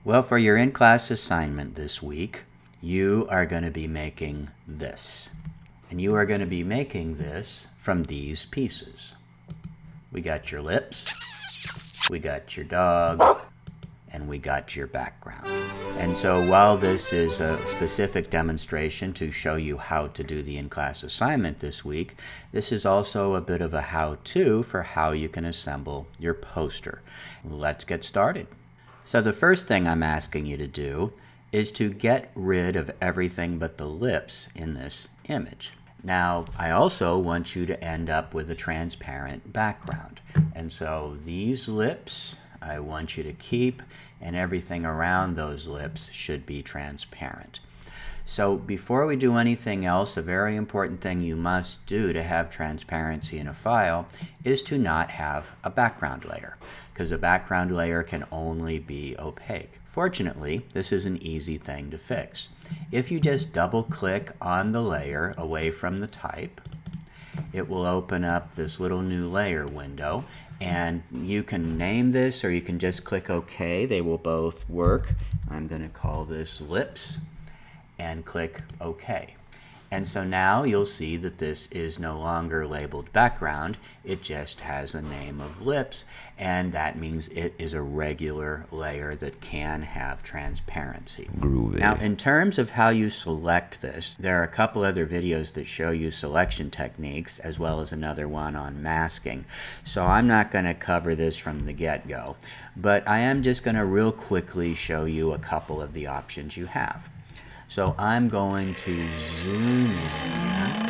Well, for your in-class assignment this week, you are going to be making this. And you are going to be making this from these pieces. We got your lips, we got your dog, and we got your background. And so while this is a specific demonstration to show you how to do the in-class assignment this week, this is also a bit of a how-to for how you can assemble your poster. Let's get started. So the first thing I'm asking you to do is to get rid of everything but the lips in this image. Now, I also want you to end up with a transparent background. And so these lips I want you to keep, and everything around those lips should be transparent. So before we do anything else, a very important thing you must do to have transparency in a file is to not have a background layer, because a background layer can only be opaque. Fortunately, this is an easy thing to fix. If you just double click on the layer away from the type, it will open up this little new layer window, and you can name this or you can just click OK. They will both work. I'm going to call this lips and click OK. And so now you'll see that this is no longer labeled background. It just has a name of lips, and that means it is a regular layer that can have transparency. Groovy. Now, in terms of how you select this, there are a couple other videos that show you selection techniques, as well as another one on masking. So I'm not going to cover this from the get-go, but I am just going to real quickly show you a couple of the options you have. So I'm going to zoom in on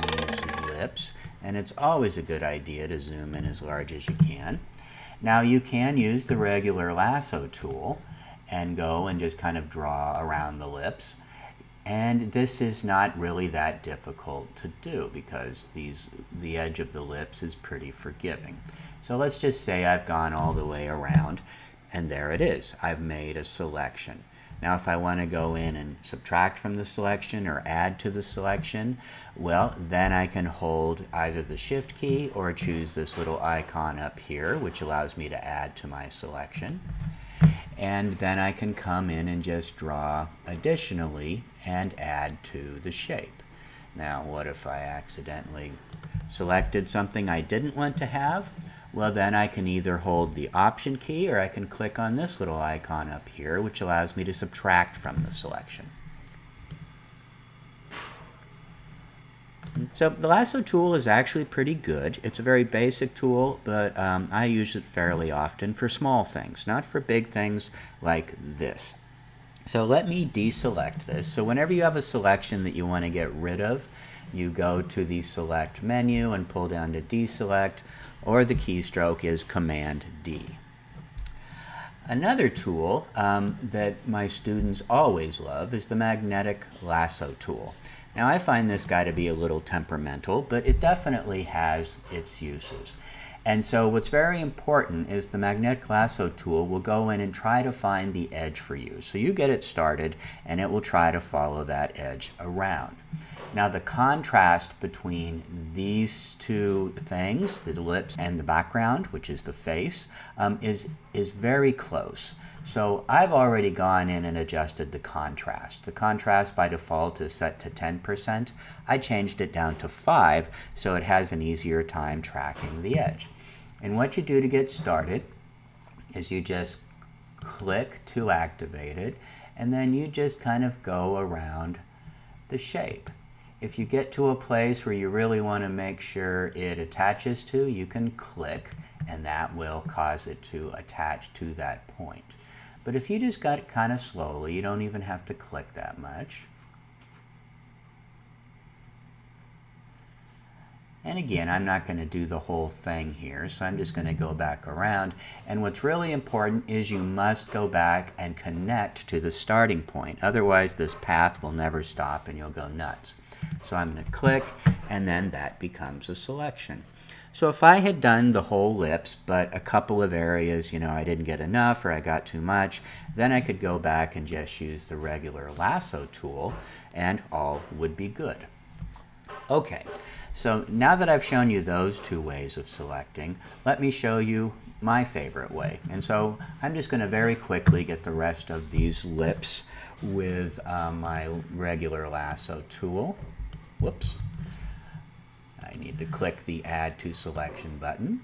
these lips, and it's always a good idea to zoom in as large as you can. Now you can use the regular lasso tool and go and just kind of draw around the lips. And this is not really that difficult to do because the edge of the lips is pretty forgiving. So let's just say I've gone all the way around, and there it is. I've made a selection. Now if I want to go in and subtract from the selection or add to the selection, well, then I can hold either the Shift key or choose this little icon up here, which allows me to add to my selection. And then I can come in and just draw additionally and add to the shape. Now what if I accidentally selected something I didn't want to have? Well, then I can either hold the Option key or I can click on this little icon up here, which allows me to subtract from the selection. So the lasso tool is actually pretty good. It's a very basic tool, but I use it fairly often for small things, not for big things like this. So let me deselect this. So whenever you have a selection that you want to get rid of, you go to the Select menu and pull down to Deselect, or the keystroke is Command D. Another tool that my students always love is the magnetic lasso tool. Now I find this guy to be a little temperamental, but it definitely has its uses. And so what's very important is the magnetic lasso tool will go in and try to find the edge for you. So you get it started and it will try to follow that edge around. Now the contrast between these two things, the lips and the background, which is the face, is very close. So I've already gone in and adjusted the contrast. The contrast by default is set to 10%. I changed it down to 5 so it has an easier time tracking the edge. And what you do to get started is you just click to activate it, and then you just kind of go around the shape. If you get to a place where you really want to make sure it attaches to, you can click, and that will cause it to attach to that point. But if you just got it kind of slowly, you don't even have to click that much. And again, I'm not going to do the whole thing here, so I'm just going to go back around. And what's really important is you must go back and connect to the starting point. Otherwise, this path will never stop and you'll go nuts. So I'm going to click, and then that becomes a selection. So if I had done the whole lips, but a couple of areas, I didn't get enough or I got too much, then I could go back and just use the regular lasso tool, and all would be good. Okay, So now that I've shown you those two ways of selecting, let me show you my favorite way. And so I'm just going to very quickly get the rest of these lips with my regular lasso tool. Whoops. I need to click the Add to Selection button.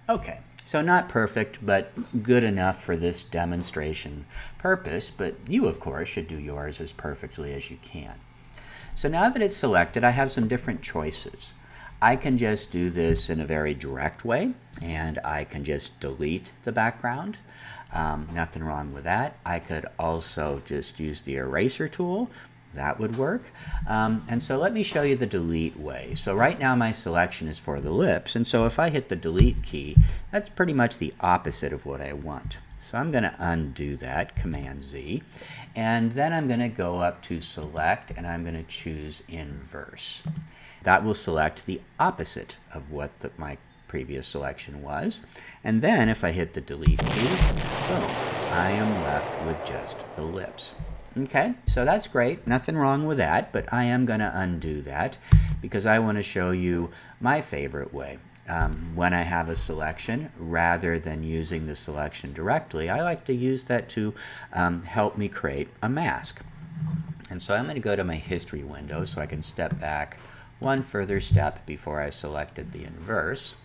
Okay, so not perfect, but good enough for this demonstration purpose, but you, of course, should do yours as perfectly as you can. So now that it's selected, I have some different choices. I can just do this in a very direct way, and I can just delete the background. Nothing wrong with that. I could also just use the eraser tool. That would work. And so let me show you the delete way. So right now my selection is for the lips, and so if I hit the delete key, that's pretty much the opposite of what I want. So I'm going to undo that, Command Z, and then I'm going to go up to Select, and I'm going to choose Inverse. That will select the opposite of what my previous selection was. And then if I hit the delete key, boom, I am left with just the lips. Okay, so that's great. Nothing wrong with that, but I am going to undo that because I want to show you my favorite way. When I have a selection, rather than using the selection directly, I like to use that to help me create a mask. And so I'm going to go to my history window so I can step back one further step before I selected the inverse.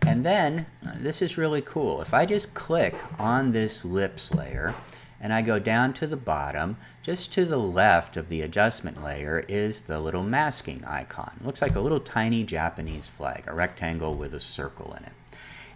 And then, this is really cool. If I just click on this lips layer, and I go down to the bottom, just to the left of the adjustment layer is the little masking icon. It looks like a little tiny Japanese flag, a rectangle with a circle in it.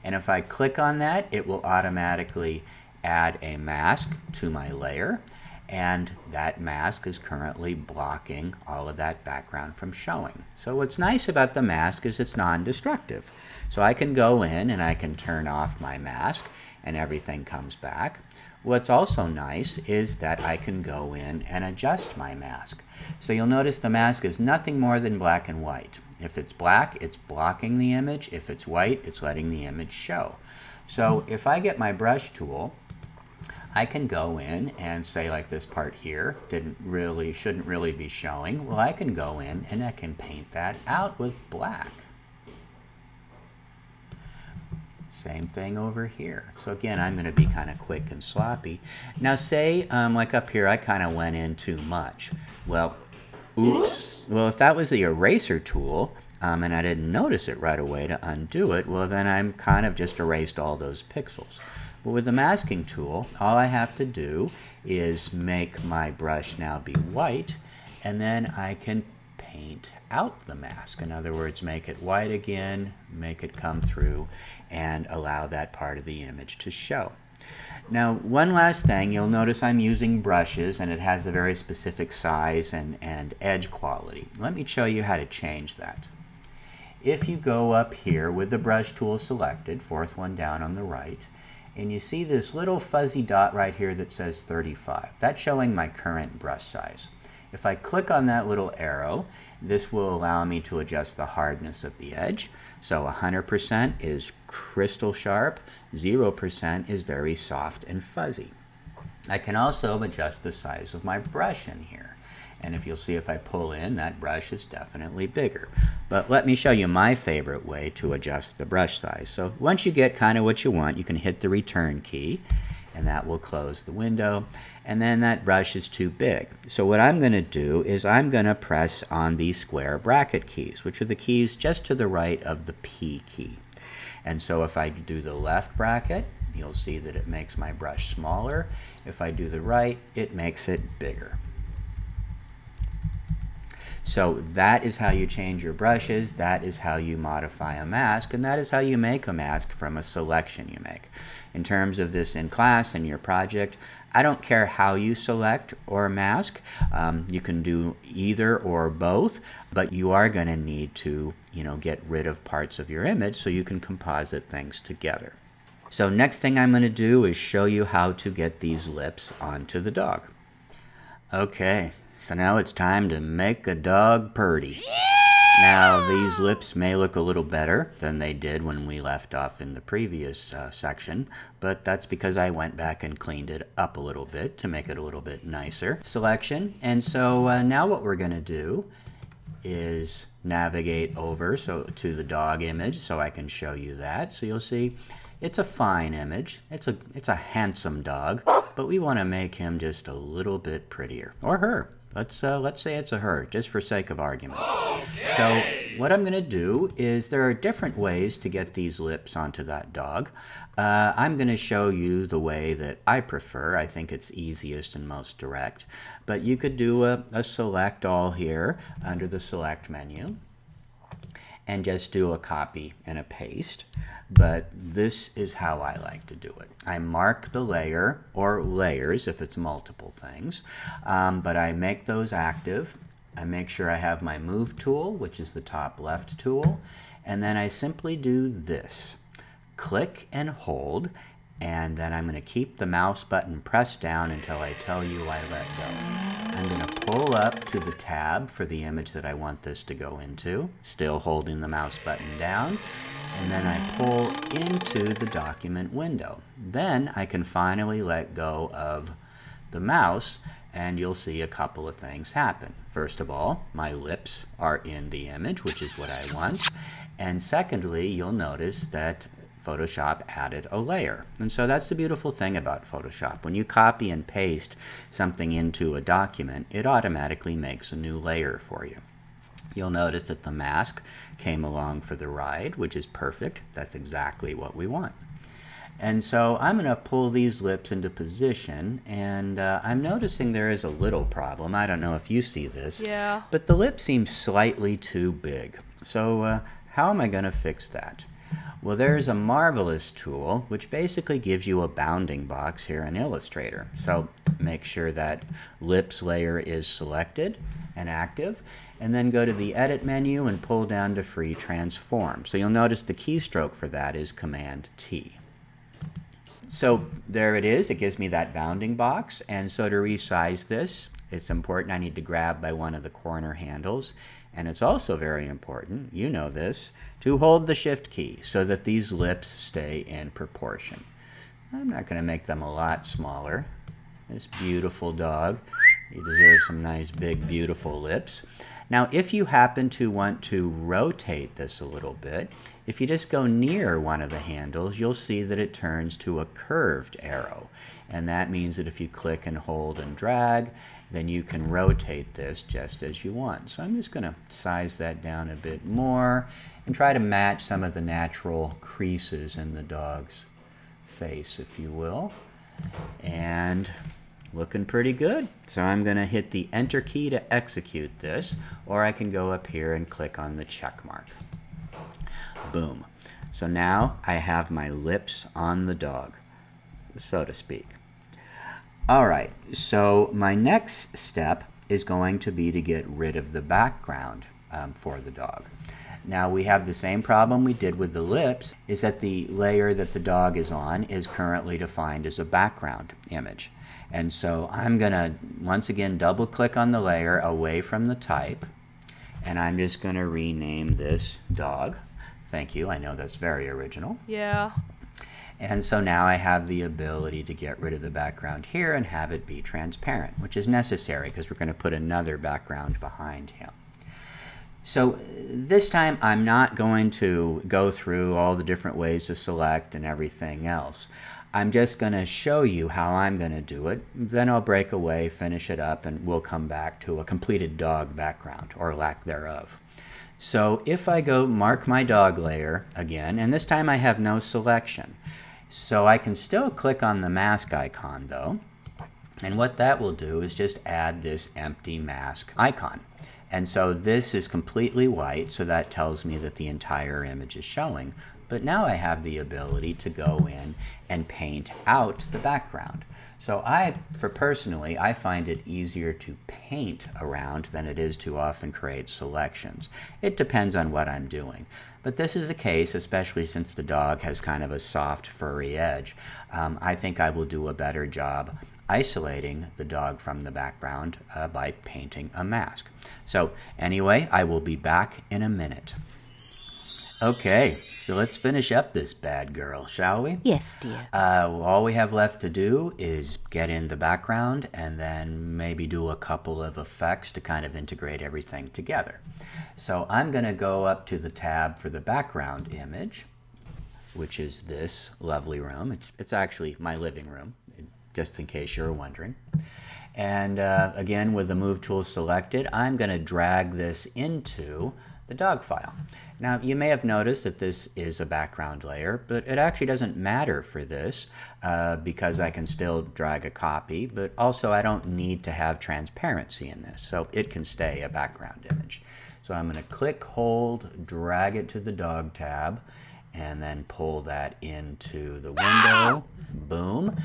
And if I click on that, it will automatically add a mask to my layer, and that mask is currently blocking all of that background from showing. So what's nice about the mask is it's non-destructive. So I can go in and I can turn off my mask and everything comes back. What's also nice is that I can go in and adjust my mask. So you'll notice the mask is nothing more than black and white. If it's black, it's blocking the image. If it's white, it's letting the image show. So if I get my brush tool, I can go in and say, like, this part here shouldn't really be showing. Well, I can go in and I can paint that out with black. Same thing over here. So again, I'm going to be kind of quick and sloppy. Now say, like up here, I kind of went in too much. Well, oops. Well, if that was the eraser tool, and I didn't notice it right away to undo it, well, then I'm kind of just erased all those pixels. But with the masking tool, all I have to do is make my brush now be white, and then I can paint out the mask. In other words, make it white again, make it come through, and allow that part of the image to show. Now, one last thing, you'll notice I'm using brushes, and it has a very specific size and edge quality. Let me show you how to change that. If you go up here with the brush tool selected, fourth one down on the right, and you see this little fuzzy dot right here that says 35. That's showing my current brush size. If I click on that little arrow, this will allow me to adjust the hardness of the edge. So 100% is crystal sharp, 0% is very soft and fuzzy. I can also adjust the size of my brush in here. And if you'll see, if I pull in, that brush is definitely bigger. But let me show you my favorite way to adjust the brush size. So once you get kind of what you want, you can hit the return key, and that will close the window. And then that brush is too big. So what I'm going to do is I'm going to press on the square bracket keys, which are the keys just to the right of the P key. And so if I do the left bracket, you'll see that it makes my brush smaller. If I do the right, it makes it bigger. So that is how you change your brushes, that is how you modify a mask, and that is how you make a mask from a selection you make. In terms of this in class and your project, I don't care how you select or mask. You can do either or both, but you are going to need to, get rid of parts of your image so you can composite things together. So next thing I'm going to do is show you how to get these lips onto the dog. Okay. So now it's time to make a dog purty. Now these lips may look a little better than they did when we left off in the previous section, but that's because I went back and cleaned it up a little bit to make it a little bit nicer selection. And so now what we're going to do is navigate over to the dog image so I can show you that. So you'll see it's a fine image. It's a handsome dog, but we want to make him just a little bit prettier, or her. Let's say it's a her, just for sake of argument. Okay. So what I'm going to do is there are different ways to get these lips onto that dog. I'm going to show you the way that I prefer. I think it's easiest and most direct. But you could do a select all here under the select menu and just do a copy and a paste. But this is how I like to do it. I mark the layer, or layers if it's multiple things, but I make those active. I make sure I have my move tool, which is the top left tool, and then I simply do this. Click and hold, and then I'm going to keep the mouse button pressed down until I tell you I let go. I'm going to pull up to the tab for the image that I want this to go into, still holding the mouse button down, and then I pull into the document window. Then I can finally let go of the mouse, and you'll see a couple of things happen. First of all, my lips are in the image, which is what I want. And secondly, you'll notice that Photoshop added a layer. And so that's the beautiful thing about Photoshop. When you copy and paste something into a document, it automatically makes a new layer for you. You'll notice that the mask came along for the ride, which is perfect. That's exactly what we want. And so I'm going to pull these lips into position, and I'm noticing there is a little problem. I don't know if you see this, but the lip seems slightly too big. So how am I going to fix that? Well, there's a marvelous tool which basically gives you a bounding box here in Illustrator. So make sure that lips layer is selected and active, and then go to the edit menu and pull down to free transform. So you'll notice the keystroke for that is Command T. So there it is. It gives me that bounding box. And so to resize this, it's important I need to grab by one of the corner handles. And it's also very important, you know this, to hold the Shift key so that these lips stay in proportion. I'm not going to make them a lot smaller. This beautiful dog, you deserve some nice big beautiful lips. Now if you happen to want to rotate this a little bit, if you just go near one of the handles, you'll see that it turns to a curved arrow. And that means that if you click and hold and drag, then you can rotate this just as you want. So I'm just going to size that down a bit more and try to match some of the natural creases in the dog's face, if you will. And looking pretty good. So I'm going to hit the Enter key to execute this, or I can go up here and click on the check mark. Boom. So now I have my lips on the dog, so to speak. All right, so my next step is going to be to get rid of the background for the dog. Now we have the same problem we did with the lips, is that the layer that the dog is on is currently defined as a background image. And so I'm going to, once again, double click on the layer away from the type, and I'm just going to rename this dog. Thank you, I know that's very original. Yeah. And so now I have the ability to get rid of the background here and have it be transparent, which is necessary because we're going to put another background behind him. So this time I'm not going to go through all the different ways to select and everything else. I'm just going to show you how I'm going to do it. Then I'll break away, finish it up, and we'll come back to a completed dog background, or lack thereof. So if I go mark my dog layer again, and this time I have no selection. So I can still click on the mask icon though, and what that will do is just add this empty mask icon. And so this is completely white, so that tells me that the entire image is showing. But now I have the ability to go in and paint out the background. So personally, I find it easier to paint around than it is to often create selections. It depends on what I'm doing. But this is the case, especially since the dog has kind of a soft, furry edge. I think I will do a better job isolating the dog from the background by painting a mask. So anyway, I will be back in a minute. Okay, so let's finish up this bad girl, shall we? Yes, dear. All we have left to do is get in the background and then maybe do a couple of effects to kind of integrate everything together. So I'm going to go up to the tab for the background image, which is this lovely room. It's actually my living room, just in case you're wondering. And again, with the Move tool selected, I'm going to drag this into the dog file. Now, you may have noticed that this is a background layer, but it actually doesn't matter for this because I can still drag a copy, but also I don't need to have transparency in this, so it can stay a background image. So I'm going to click, hold, drag it to the dog tab, and then pull that into the window. Boom.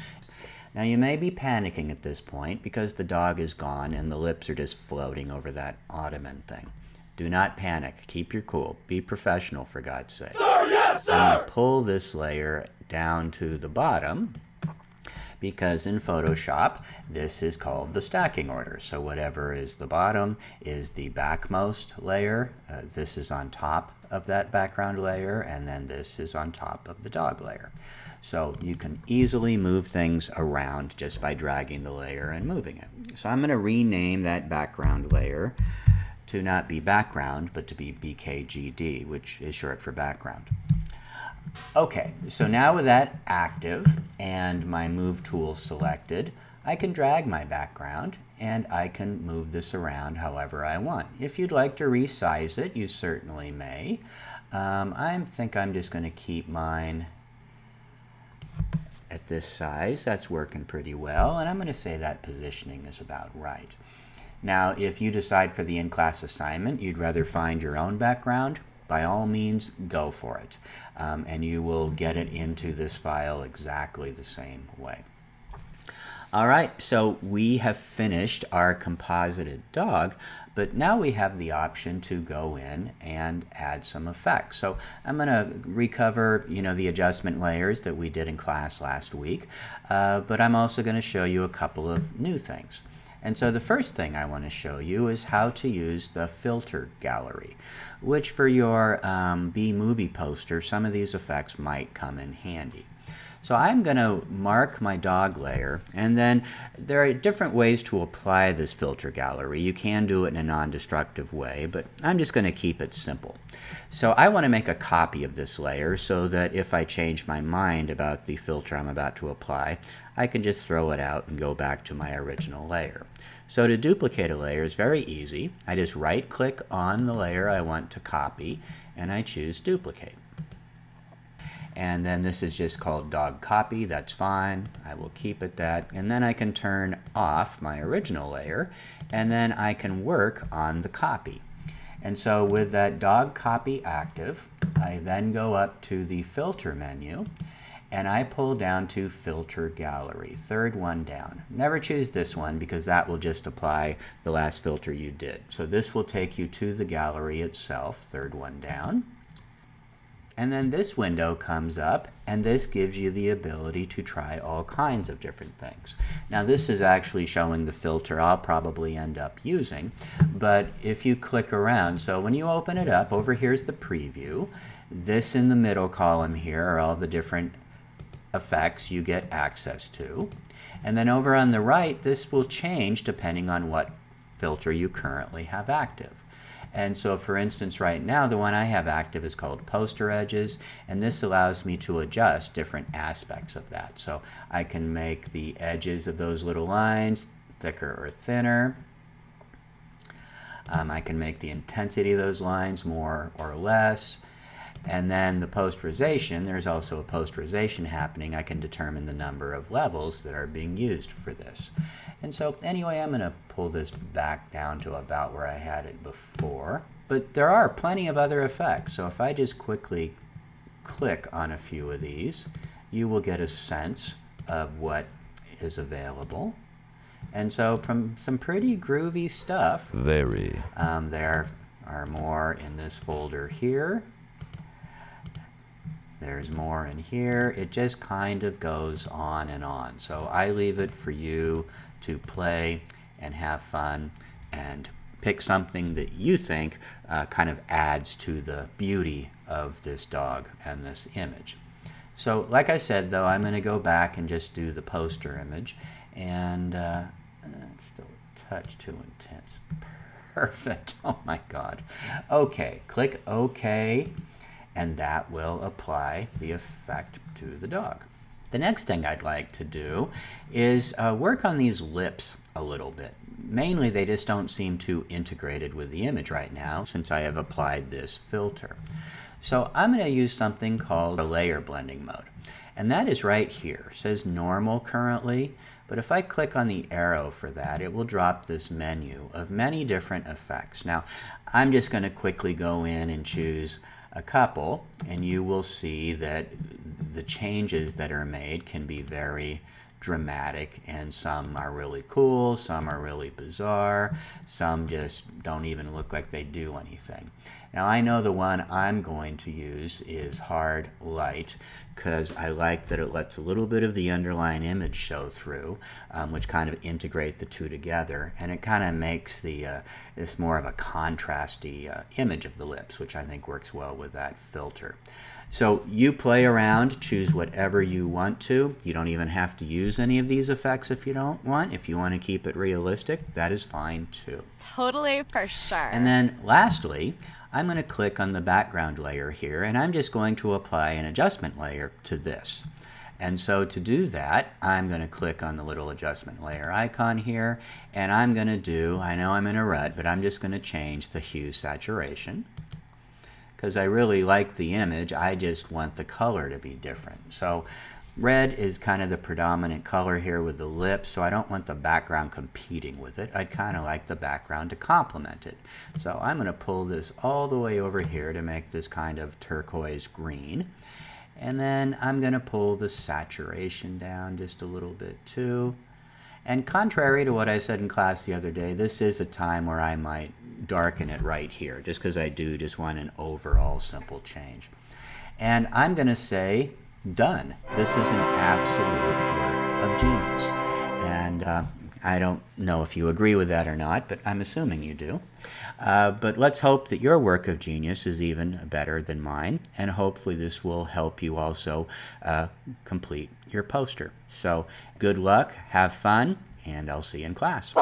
Now you may be panicking at this point because the dog is gone and the lips are just floating over that ottoman thing. Do not panic. Keep your cool. Be professional, for God's sake. Sir, yes, sir! I'm going to pull this layer down to the bottom because in Photoshop, this is called the stacking order. So whatever is the bottom is the backmost layer. This is on top of that background layer, and then this is on top of the dog layer. So you can easily move things around just by dragging the layer and moving it. So I'm going to rename that background layer to not be background, but to be BKGD, which is short for background. Okay, so now with that active and my Move tool selected, I can drag my background and I can move this around however I want. If you'd like to resize it, you certainly may. I think I'm just going to keep mine at this size. That's working pretty well, and I'm going to say that positioning is about right. Now, if you decide for the in-class assignment you'd rather find your own background, by all means, go for it. And you will get it into this file exactly the same way. All right, so we have finished our composited dog, but now we have the option to go in and add some effects. So I'm going to recover, the adjustment layers that we did in class last week, but I'm also going to show you a couple of new things. And so the first thing I want to show you is how to use the filter gallery, which for your B-movie poster, some of these effects might come in handy. So I'm going to mark my dog layer, and then there are different ways to apply this filter gallery. You can do it in a non-destructive way, but I'm just going to keep it simple. So I want to make a copy of this layer so that if I change my mind about the filter I'm about to apply, I can just throw it out and go back to my original layer. So to duplicate a layer is very easy. I just right-click on the layer I want to copy, and I choose Duplicate. And then this is just called Dog Copy. That's fine. I will keep it that. And then I can turn off my original layer, and then I can work on the copy. And so with that Dog Copy active, I then go up to the Filter menu, and I pull down to Filter Gallery, third one down. Never choose this one because that will just apply the last filter you did. So this will take you to the gallery itself, third one down. And then this window comes up, and this gives you the ability to try all kinds of different things. Now this is actually showing the filter I'll probably end up using, but if you click around, so when you open it up, over here's the preview. This in the middle column here are all the different effects you get access to. And then over on the right, this will change depending on what filter you currently have active. And so for instance right now the one I have active is called Poster Edges, and this allows me to adjust different aspects of that. So I can make the edges of those little lines thicker or thinner. I can make the intensity of those lines more or less. And then the posterization, there's also a posterization happening. I can determine the number of levels that are being used for this. And so anyway, I'm going to pull this back down to about where I had it before. But there are plenty of other effects. So if I just quickly click on a few of these, you will get a sense of what is available. And so from some pretty groovy stuff. Very. There are more in this folder here. There's more in here. It just kind of goes on and on. So I leave it for you to play and have fun and pick something that you think kind of adds to the beauty of this dog and this image. So like I said, though, I'm going to go back and just do the poster image, and it's still a touch too intense. Perfect. Oh my God. Okay, click OK, and that will apply the effect to the dog. The next thing I'd like to do is work on these lips a little bit. Mainly, they just don't seem too integrated with the image right now since I have applied this filter. So I'm going to use something called a layer blending mode. And that is right here. It says normal currently, but if I click on the arrow for that, it will drop this menu of many different effects. Now, I'm just going to quickly go in and choose a couple, and you will see that the changes that are made can be very dramatic, and some are really cool, some are really bizarre, some just don't even look like they do anything. Now I know the one I'm going to use is hard light because I like that it lets a little bit of the underlying image show through, which kind of integrate the two together, and it kind of makes this more of a contrasty image of the lips, which I think works well with that filter. So you play around, choose whatever you want to. You don't even have to use any of these effects if you don't want. If you want to keep it realistic, that is fine too. Totally, for sure. And then lastly, I'm going to click on the background layer here, and I'm just going to apply an adjustment layer to this. And so to do that, I'm going to click on the little adjustment layer icon here, and I'm going to do, I know I'm in a rut, but I'm just going to change the hue saturation. Because I really like the image, I just want the color to be different. So red is kind of the predominant color here with the lips, so I don't want the background competing with it. I'd kind of like the background to complement it. So I'm going to pull this all the way over here to make this kind of turquoise green. And then I'm going to pull the saturation down just a little bit too. And contrary to what I said in class the other day, this is a time where I might darken it right here, just because I do just want an overall simple change. And I'm going to say, done. This is an absolute work of genius. And I don't know if you agree with that or not, but I'm assuming you do. But let's hope that your work of genius is even better than mine, and hopefully this will help you also complete your poster. So good luck, have fun, and I'll see you in class.